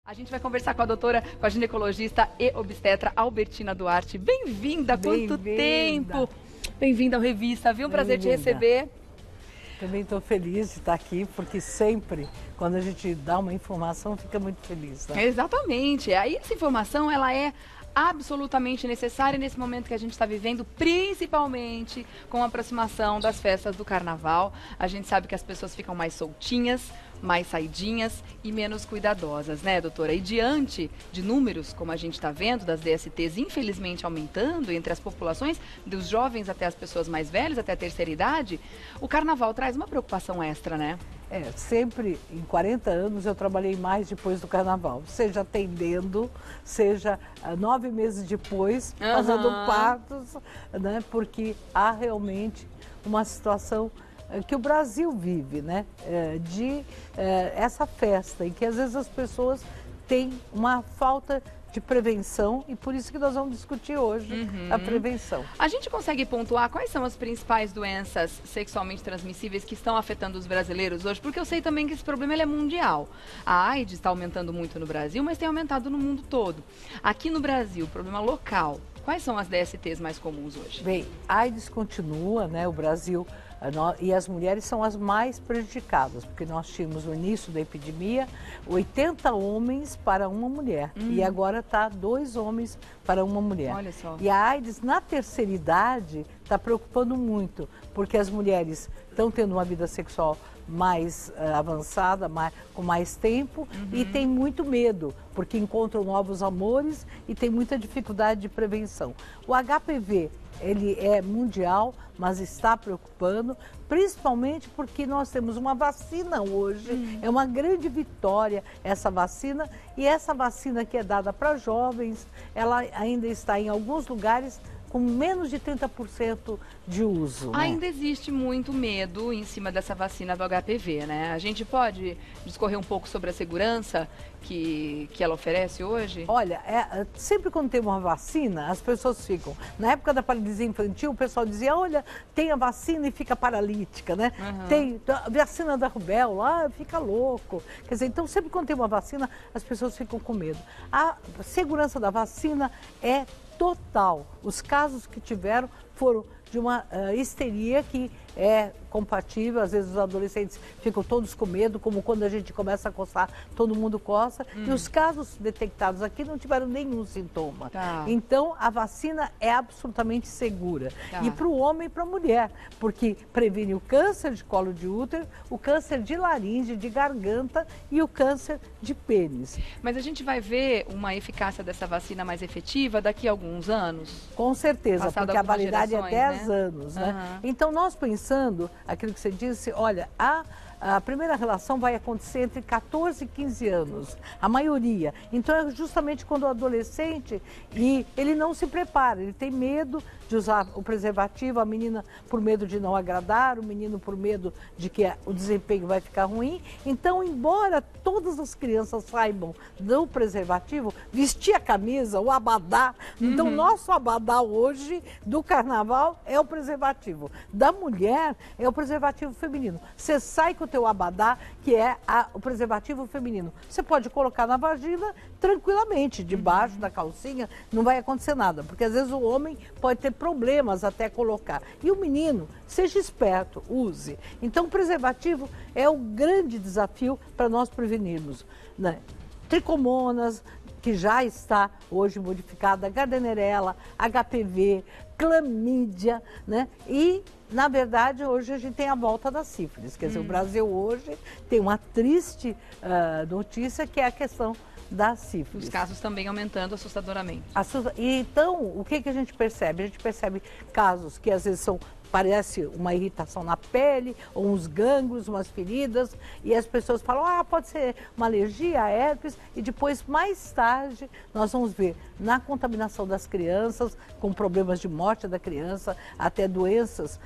A gente vai conversar com a doutora, com a ginecologista e obstetra Albertina Duarte. Bem-vinda, quanto tempo! Bem-vinda ao Revista, viu? Um prazer te receber. Também estou feliz de estar aqui, porque sempre, quando a gente dá uma informação, fica muito feliz. Né? Exatamente. Aí essa informação, ela é absolutamente necessária nesse momento que a gente está vivendo, principalmente com a aproximação das festas do Carnaval. A gente sabe que as pessoas ficam mais soltinhas, mais saidinhas e menos cuidadosas, né, doutora? E diante de números, como a gente está vendo, das DSTs infelizmente aumentando entre as populações, dos jovens até as pessoas mais velhas, até a terceira idade, o Carnaval traz uma preocupação extra, né? Sempre, em 40 anos, eu trabalhei mais depois do Carnaval, seja atendendo, seja 9 meses depois, fazendo partos, né? Porque há realmente uma situação que o Brasil vive, né? Essa festa, em que às vezes as pessoas têm uma falta de prevenção e por isso que nós vamos discutir hoje a prevenção. A gente consegue pontuar quais são as principais doenças sexualmente transmissíveis que estão afetando os brasileiros hoje? Porque eu sei também que esse problema ele é mundial. A AIDS está aumentando muito no Brasil, mas tem aumentado no mundo todo. Aqui no Brasil, problema local, quais são as DSTs mais comuns hoje? Bem, a AIDS continua, né? O Brasil e as mulheres são as mais prejudicadas, porque nós tínhamos no início da epidemia 80 homens para uma mulher e agora está 2 homens para uma mulher. Olha só. E a AIDS na terceira idade está preocupando muito, porque as mulheres estão tendo uma vida sexual mais avançada, com mais tempo e tem muito medo, porque encontram novos amores e tem muita dificuldade de prevenção. O HPV, ele é mundial, mas está preocupando, principalmente porque nós temos uma vacina hoje, é uma grande vitória essa vacina, e essa vacina que é dada para jovens, ela ainda está em alguns lugares com menos de 30% de uso. Ainda existe muito medo em cima dessa vacina do HPV, né? A gente pode discorrer um pouco sobre a segurança que ela oferece hoje? Olha, sempre quando tem uma vacina, as pessoas ficam... Na época da paralisia infantil, o pessoal dizia, olha, tem a vacina e fica paralítica, né? Tem a vacina da rubéola, fica louco. Quer dizer, então sempre quando tem uma vacina, as pessoas ficam com medo. A segurança da vacina é total. Os casos que tiveram foram de uma histeria que é compatível, às vezes os adolescentes ficam todos com medo, como quando a gente começa a coçar, todo mundo coça, e os casos detectados aqui não tiveram nenhum sintoma. Então, a vacina é absolutamente segura. E para o homem e para a mulher, porque previne o câncer de colo de útero, o câncer de laringe, de garganta e o câncer de pênis. Mas a gente vai ver uma eficácia dessa vacina mais efetiva daqui a alguns anos? Com certeza, Passado porque a validade gerações, é 10 anos, né? Então, nós pensando aquilo que você disse, olha, a primeira relação vai acontecer entre 14 e 15 anos, a maioria. Então é justamente quando o adolescente, e ele não se prepara, ele tem medo de usar o preservativo, a menina por medo de não agradar, o menino por medo de que o desempenho vai ficar ruim. Então, embora todas as crianças saibam do preservativo, vestir a camisa, o abadá, então nosso abadá hoje do Carnaval é o preservativo. Da mulher é o preservativo feminino. Você sai com o teu abadá, que é o preservativo feminino. Você pode colocar na vagina tranquilamente, debaixo da calcinha, não vai acontecer nada, porque às vezes o homem pode ter problemas até colocar. E o menino, seja esperto, use. Então o preservativo é o grande desafio para nós prevenirmos, né? Tricomonas, que já está hoje modificada, Gardnerella, HPV, clamídia, né? E, na verdade, hoje a gente tem a volta da sífilis. Quer dizer, o Brasil hoje tem uma triste notícia, que é a questão da sífilis. Os casos também aumentando assustadoramente. Então, o que a gente percebe? A gente percebe casos que às vezes parece uma irritação na pele, ou uns gânglios, umas feridas, e as pessoas falam, pode ser uma alergia a herpes, e depois, mais tarde, nós vamos ver na contaminação das crianças, com problemas de morte da criança, até doenças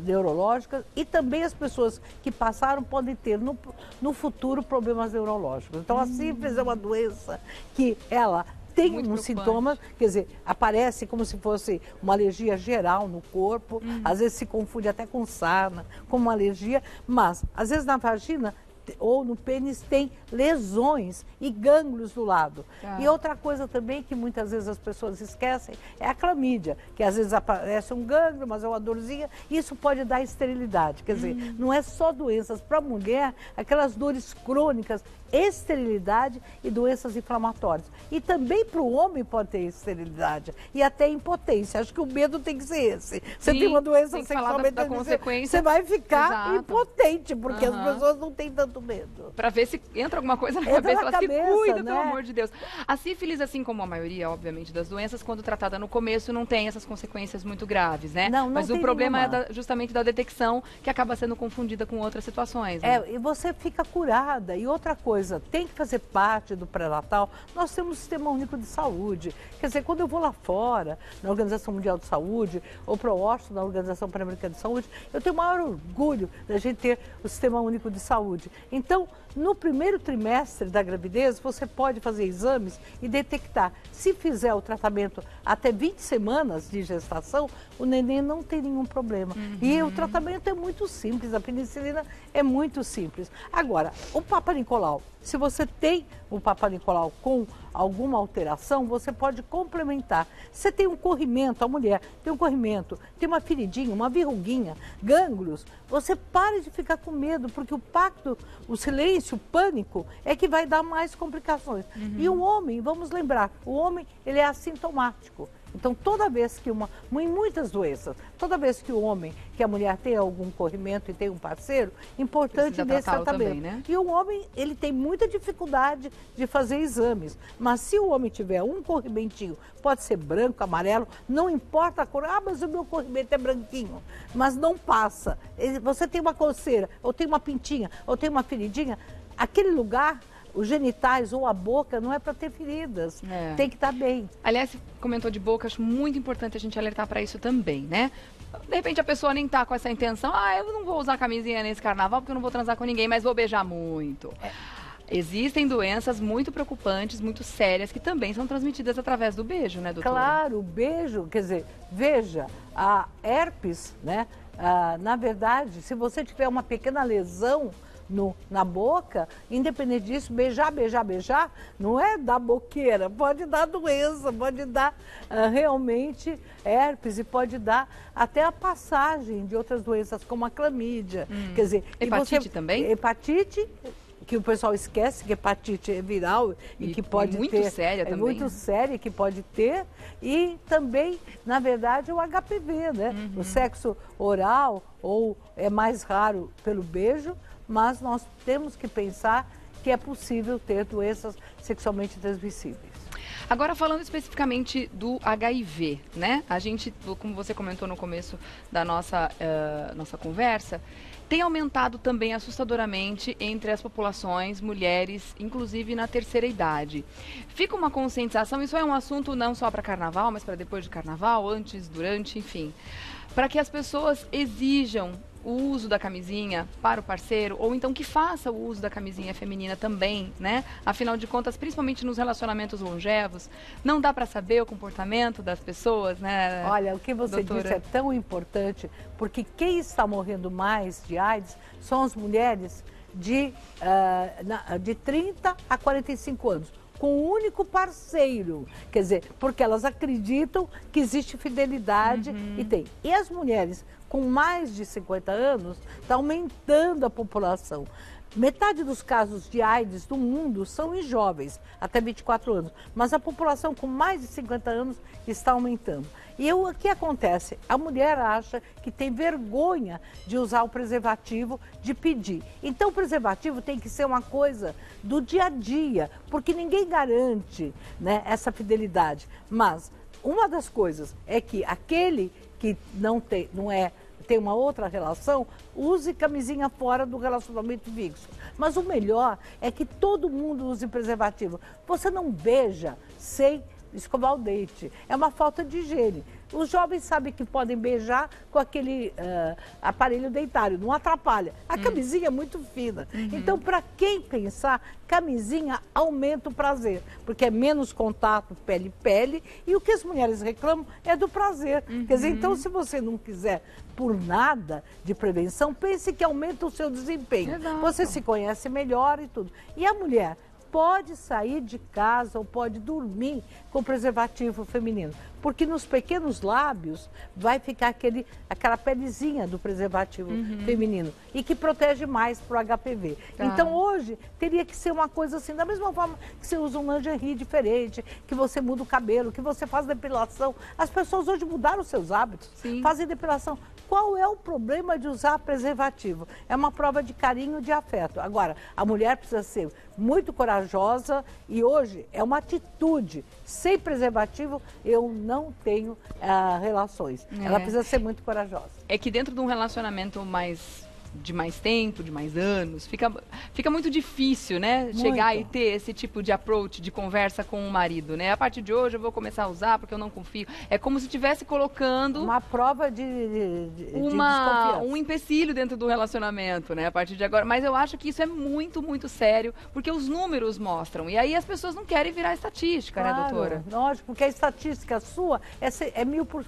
neurológicas, e também as pessoas que passaram podem ter no futuro problemas neurológicos. Então, a sífilis é uma doença que ela tem uns sintomas, quer dizer, aparece como se fosse uma alergia geral no corpo, às vezes se confunde até com sarna, com uma alergia, mas às vezes na vagina ou no pênis tem lesões e gânglios do lado. Tá. E outra coisa também que muitas vezes as pessoas esquecem é a clamídia, que às vezes aparece um gânglio, mas é uma dorzinha, e isso pode dar esterilidade. Quer dizer, não é só doenças para a mulher, aquelas dores crônicas, esterilidade e doenças inflamatórias. E também para o homem pode ter esterilidade e até impotência. Acho que o medo tem que ser esse. Você tem uma doença sexualmente da consequência. você vai ficar Exato. impotente, porque as pessoas não têm tanto medo. Para ver se entra alguma coisa na Entra cabeça, na ela cabeça, se cuida, né? pelo amor de Deus. A sífilis, assim como a maioria, obviamente, das doenças, quando tratada no começo, não tem essas consequências muito graves, né? Não Mas tem o problema nenhuma. é justamente da detecção, que acaba sendo confundida com outras situações. Né? E você fica curada. E outra coisa, tem que fazer parte do pré-natal. Nós temos o Sistema Único de Saúde. Quer dizer, quando eu vou lá fora, na Organização Mundial de Saúde, ou para o OSHA, na Organização Pan-Americana de Saúde, eu tenho o maior orgulho da gente ter o Sistema Único de Saúde. Então, no primeiro trimestre da gravidez, você pode fazer exames e detectar. Se fizer o tratamento até 20 semanas de gestação, o neném não tem nenhum problema. E o tratamento é muito simples, a penicilina é muito simples. Agora, o Papa Nicolau, se você tem o Papa Nicolau com alguma alteração, você pode complementar. Você tem um corrimento, a mulher tem um corrimento, tem uma feridinha, uma verruguinha, gânglios, você pare de ficar com medo, porque o pacto, o silêncio, o pânico é que vai dar mais complicações. E o homem, vamos lembrar, o homem ele é assintomático. Então, toda vez que em muitas doenças, toda vez que o homem, que a mulher tem algum corrimento e tem um parceiro, importante nesse tratamento. Também, né? E o homem, ele tem muita dificuldade de fazer exames. Mas se o homem tiver um corrimentinho, pode ser branco, amarelo, não importa a cor. Ah, mas o meu corrimento é branquinho. Mas não passa. Você tem uma coceira, ou tem uma pintinha, ou tem uma feridinha, aquele lugar, os genitais ou a boca, não é para ter feridas. Tem que estar bem. Aliás, você comentou de boca, acho muito importante a gente alertar para isso também, né? De repente a pessoa nem tá com essa intenção, eu não vou usar camisinha nesse carnaval porque eu não vou transar com ninguém, mas vou beijar muito. Existem doenças muito preocupantes, muito sérias, que também são transmitidas através do beijo, né, doutora? Claro, o beijo, quer dizer, veja, a herpes, né? Na verdade, se você tiver uma pequena lesão na boca, independente disso, beijar, não é dar boqueira, pode dar doença, pode dar realmente herpes e pode dar até a passagem de outras doenças, como a clamídia. Quer dizer, hepatite também? Hepatite, que o pessoal esquece que hepatite é viral e que pode ter. Muito séria também. É muito séria que pode ter. E também, na verdade, o HPV, né? O sexo oral, ou é mais raro pelo beijo, mas nós temos que pensar que é possível ter doenças sexualmente transmissíveis. Agora, falando especificamente do HIV, né? A gente, como você comentou no começo da nossa conversa, tem aumentado também assustadoramente entre as populações, mulheres, inclusive na terceira idade. Fica uma conscientização, isso é um assunto não só para carnaval, mas para depois de carnaval, antes, durante, enfim. Para que as pessoas exijam o uso da camisinha para o parceiro, ou então que faça o uso da camisinha feminina também, né? Afinal de contas, principalmente nos relacionamentos longevos, não dá para saber o comportamento das pessoas, né? Olha, o que você doutora? disse é tão importante, porque quem está morrendo mais de AIDS são as mulheres de 30 a 45 anos. Com um único parceiro, quer dizer, porque elas acreditam que existe fidelidade e tem. E as mulheres com mais de 50 anos, está aumentando a população. Metade dos casos de AIDS do mundo são em jovens, até 24 anos, mas a população com mais de 50 anos está aumentando. E o que acontece? A mulher acha que tem vergonha de usar o preservativo, de pedir. Então o preservativo tem que ser uma coisa do dia a dia, porque ninguém garante, né, essa fidelidade. Mas uma das coisas é que aquele que tem uma outra relação, use camisinha fora do relacionamento fixo. Mas o melhor é que todo mundo use preservativo. Você não beija sem escovar o dente. É uma falta de higiene. Os jovens sabem que podem beijar com aquele aparelho dentário, não atrapalha. A camisinha é muito fina. Então, para quem pensar, camisinha aumenta o prazer, porque é menos contato pele-pele, e o que as mulheres reclamam é do prazer. Quer dizer, então, se você não quiser por nada de prevenção, pense que aumenta o seu desempenho. Exato. Você se conhece melhor e tudo. E a mulher pode sair de casa ou pode dormir com preservativo feminino, porque nos pequenos lábios vai ficar aquela pelezinha do preservativo feminino e que protege mais para o HPV. Tá. Então hoje teria que ser uma coisa assim, da mesma forma que você usa um lingerie diferente, que você muda o cabelo, que você faz depilação. As pessoas hoje mudaram os seus hábitos, fazem depilação. Qual é o problema de usar preservativo? É uma prova de carinho, de afeto. Agora, a mulher precisa ser muito corajosa e hoje é uma atitude. Sem preservativo, eu não tenho relações. Ela precisa ser muito corajosa. É que dentro de um relacionamento de mais tempo, de mais anos, fica muito difícil, né? Muito. Chegar e ter esse tipo de approach, de conversa com o marido, né? A partir de hoje eu vou começar a usar porque eu não confio. É como se estivesse colocando uma prova de desconfiança. Um empecilho dentro do relacionamento, né? A partir de agora. Mas eu acho que isso é muito, muito sério, porque os números mostram. E aí as pessoas não querem virar estatística, Claro, né, doutora? Lógico, porque a estatística sua é 100%.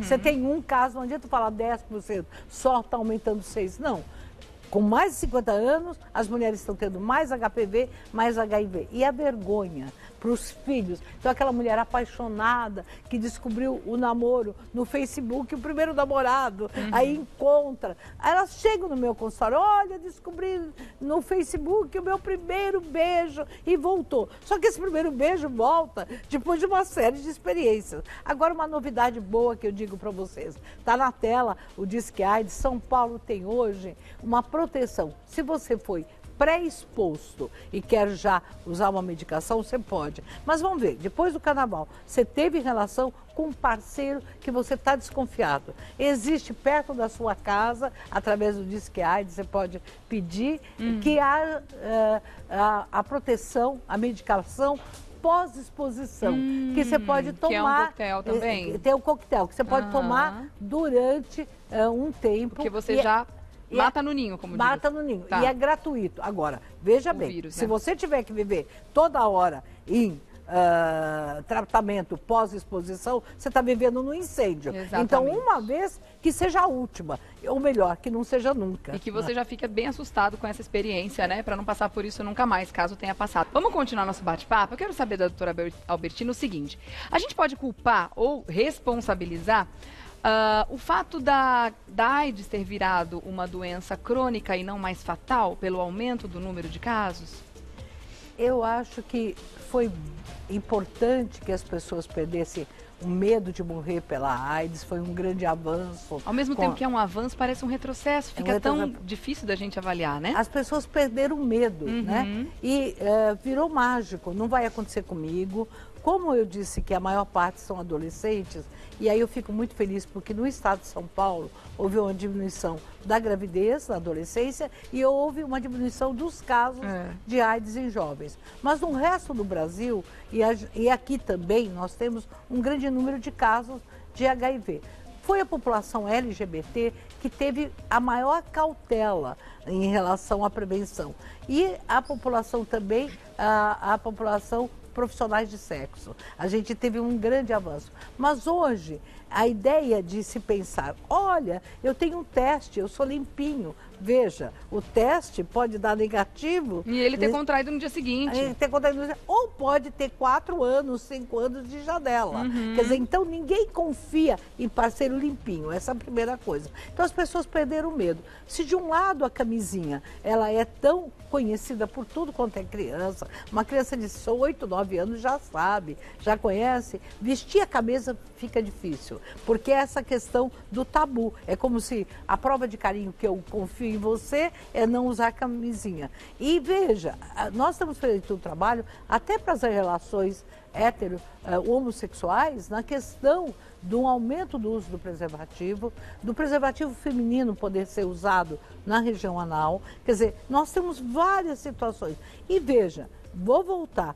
Você tem um caso, não adianta falar 10%, só está aumentando 6%. Não. Com mais de 50 anos, as mulheres estão tendo mais HPV, mais HIV. E a vergonha para os filhos. Então, aquela mulher apaixonada que descobriu o namoro no Facebook, o primeiro namorado, aí encontra. Aí elas chegam no meu consultório, olha, descobri no Facebook o meu primeiro beijo e voltou. Só que esse primeiro beijo volta depois de uma série de experiências. Agora, uma novidade boa que eu digo para vocês. Está na tela o Disque AIDS. São Paulo tem hoje uma proteção. Se você foi pré-exposto e quer já usar uma medicação, você pode. Mas vamos ver, depois do carnaval, você teve relação com um parceiro que você está desconfiado. Existe perto da sua casa, através do Disque AIDS, você pode pedir que há a proteção, a medicação pós-exposição, que você pode tomar. Que é um coquetel também? Tem um coquetel que você pode tomar durante um tempo. Porque você já mata no ninho, como diz. Mata no ninho. Tá. E é gratuito. Agora, veja bem, vírus, se né? você tiver que viver toda hora em tratamento pós-exposição, você está vivendo no incêndio. Exatamente. Então, uma vez que seja a última, ou melhor, que não seja nunca. E que você já fica bem assustado com essa experiência, né? Para não passar por isso nunca mais, caso tenha passado. Vamos continuar nosso bate-papo? Eu quero saber da doutora Albertina o seguinte. A gente pode culpar ou responsabilizar o fato da AIDS ter virado uma doença crônica e não mais fatal pelo aumento do número de casos? Eu acho que foi importante que as pessoas perdessem o medo de morrer pela AIDS, foi um grande avanço. Ao mesmo tempo que é um avanço, parece um retrocesso. Fica tão difícil da gente avaliar, né? As pessoas perderam o medo, né? E virou mágico, não vai acontecer comigo. Como eu disse que a maior parte são adolescentes, e aí eu fico muito feliz porque no estado de São Paulo houve uma diminuição da gravidez na adolescência e houve uma diminuição dos casos de AIDS em jovens. Mas no resto do Brasil, e aqui também, nós temos um grande número de casos de HIV. Foi a população LGBT que teve a maior cautela em relação à prevenção. E a população também, a população profissionais de sexo. A gente teve um grande avanço. Mas hoje, a ideia de se pensar, olha, eu tenho um teste, eu sou limpinho. Veja, o teste pode dar negativo. E ele ter contraído no dia seguinte. Ou pode ter 4 anos, 5 anos de janela. Quer dizer, então ninguém confia em parceiro limpinho. Essa é a primeira coisa. Então as pessoas perderam o medo. Se de um lado a camisinha, ela é tão conhecida por tudo quanto é criança, uma criança de 8, 9 anos já sabe, já conhece, vestir a cabeça fica difícil. Porque essa questão do tabu. É como se a prova de carinho que eu confio em você é não usar camisinha. E veja, nós estamos fazendo um trabalho até para as relações homossexuais na questão do aumento do uso do preservativo feminino poder ser usado na região anal. Quer dizer, nós temos várias situações. E veja, vou voltar.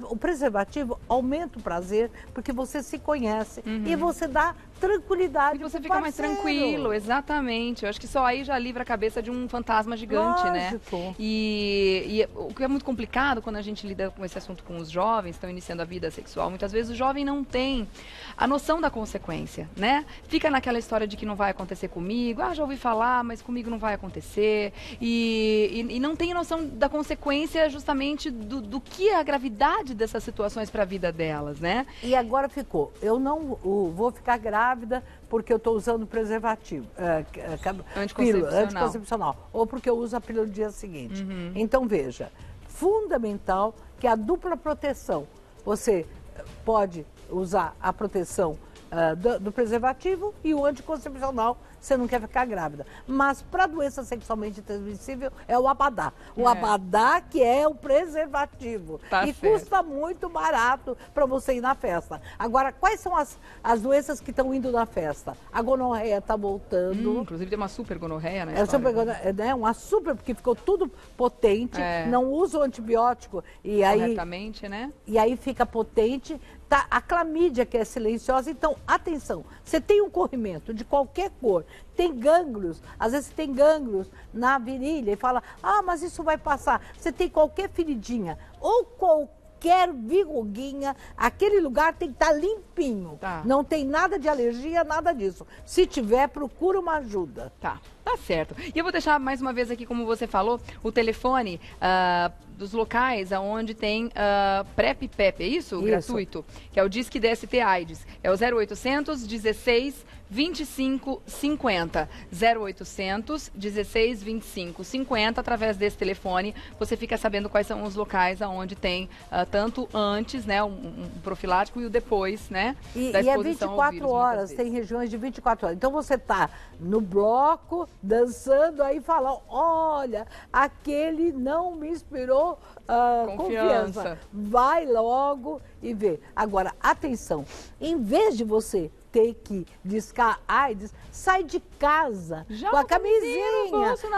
o preservativo aumenta o prazer, porque você se conhece e você dá tranquilidade. E você fica mais tranquilo, exatamente. Eu acho que só aí já livra a cabeça de um fantasma gigante, Lógico. né? E o que é muito complicado quando a gente lida com esse assunto com os jovens, estão iniciando a vida sexual, muitas vezes o jovem não tem a noção da consequência, né? Fica naquela história de que não vai acontecer comigo, já ouvi falar, mas comigo não vai acontecer, e não tem noção da consequência justamente do que é a gravidade dessas situações para a vida delas, né? E agora ficou, eu não vou ficar grávida porque eu estou usando preservativo, anticoncepcional, ou porque eu uso a pílula no dia seguinte. Então veja, fundamental que a dupla proteção, você pode usar a proteção do preservativo e o anticoncepcional, você não quer ficar grávida. Mas para doença sexualmente transmissível é o abadá. O abadá que é o preservativo. Tá e certo. custa muito barato para você ir na festa. Agora, quais são as doenças que estão indo na festa? A gonorreia está voltando. Inclusive tem uma super gonorreia, né? Uma super, porque ficou tudo potente, não usa o antibiótico e aí... Corretamente, né? E aí fica potente. Tá, a clamídia, que é silenciosa, então, atenção, você tem um corrimento de qualquer cor, tem gânglios, às vezes tem gânglios na virilha e fala, mas isso vai passar. Você tem qualquer feridinha ou qualquer verruguinha, aquele lugar tem que estar limpinho. Tá. Não tem nada de alergia, nada disso. Se tiver, procura uma ajuda. Tá certo. E eu vou deixar mais uma vez aqui, como você falou, o telefone dos locais onde tem PrEP e PEP, é isso? Gratuito, que é o Disque DST AIDS. É o 0800 16 25 50. 0800 16 25 50. Através desse telefone, você fica sabendo quais são os locais onde tem tanto antes, né, um profilático e o depois, né, da exposição ao vírus, 24 horas, tem regiões de 24 horas. Então você tá no bloco, dançando, aí fala, olha, aquele não me inspirou confiança. Vai logo e vê. Agora, atenção, em vez de você ter que discar AIDS, sai de casa com a camisinha.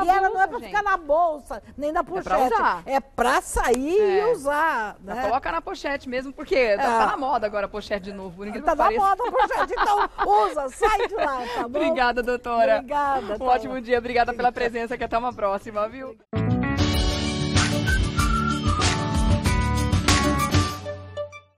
E ela não é para ficar na bolsa, nem na pochete. É pra usar. É para sair e usar. Né? Coloca na pochete mesmo, porque tá na moda agora a pochete de novo. Tá na moda a pochete, então usa, sai de lá, tá bom? Obrigada, doutora. Obrigada. Um ótimo dia, obrigada pela presença, que até uma próxima, viu?